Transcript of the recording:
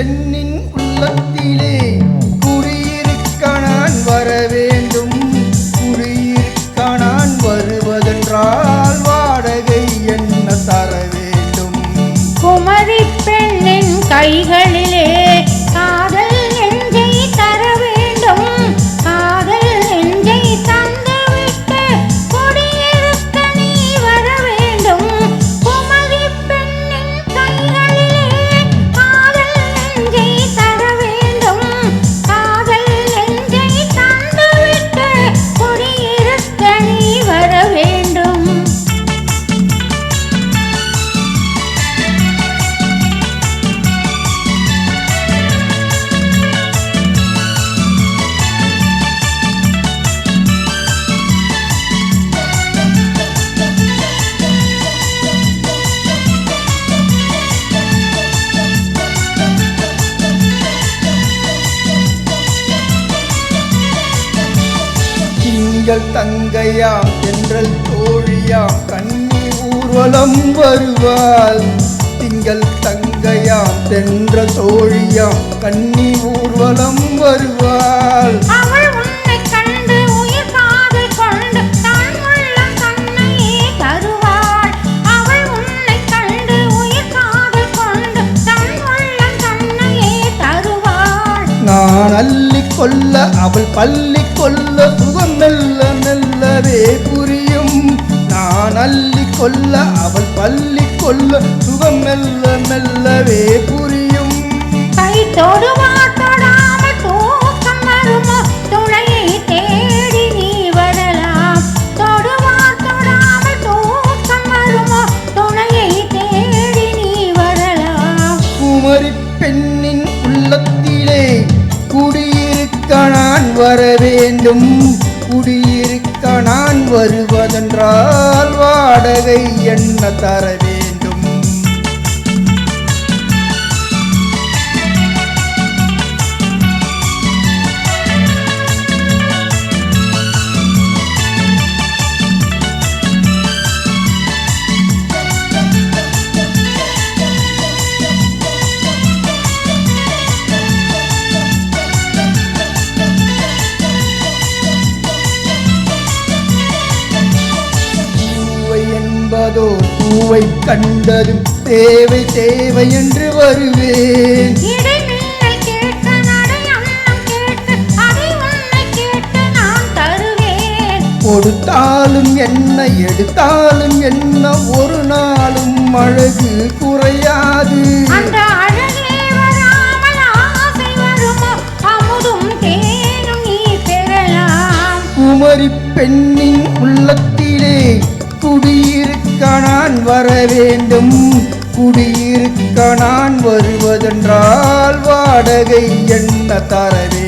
பெண்ணின் உள்ளத்திலே குடியிருக்க நான் வர வேண்டும். குடியிருக்க நான் வருவதென்றால் வாடகை என்ன தர வேண்டும்? குமரி பெண்ணின் கைகளிலே காதல் நெஞ்சை தர வேண்டும். காதல் நெஞ்சை தந்துவிட்டு குடியிருக்க நீ வர வேண்டும். குமரி பெண்ணின் கைகளிலே காதல் நெஞ்சை தர வேண்டும். காதல் நெஞ்சை தந்துவிட்டு குடியிருக்க நீ வர வேண்டும். திங்கள் தங்கையாம் தென்றல் தோழியாம் கன்னி ஊர்வலம் வருவாள். திங்கள் தங்கையாம் தென்றல் தோழியாம் கன்னி ஊர்வலம் வருவாள். அவள் உன்னை கண்டு உயிர் காதல் கொண்டு தன் உள்ளம் தன்னையே தருவாள். அவள் உன்னை கண்டு உயிர் காதல் கொண்டு தன் உள்ளம் தன்னையே தருவாள். நான் அள்ளி கொள்ள அவள் பள்ளி கொள்ள சுகம் மெல்ல மெல்லவே புரியும். நான் அள்ளி கொள்ள அவள் பள்ளி கொள்ள சுகம் மெல்ல மெல்லவே புரியும். கை தொடுவா தொடாமல் தூக்கம் வருமோ? துணையை தேடி நீ வரலாம். தொடுவா தொடாமல் தூக்கம் வருமோ? துணையை தேடி நீ வரலாம். குமரி பெண்ணின் உள்ளத்திலே குடியிருக்க நான் வர வேண்டும். குடியிருக்க நான் வருவதென்றால் வாடகை என்ன தர வேண்டும்? என்பதோ பூவை கண்டதும் தேவை தேவை என்று வருவேன். இடைமின்னல் கேட்க நடை அன்னம் கேட்டு அதை உன்னை கேட்டு நான் தருவேன். கொடுத்தாலும் என்ன எடுத்தாலும் என்ன ஒரு நாளும் அழகு குறையாது. அந்த அழகே வராமல் ஆசை வருமோ? அமுதும் தேனும் நீ பெறலாம். குமரி பெண்ணின் உள்ளத்திலே குடியிருக்க நான் வர வேண்டும். குடியிருக்க நான் வருவதென்றால் வாடகை என்ன தர வேண்டும்?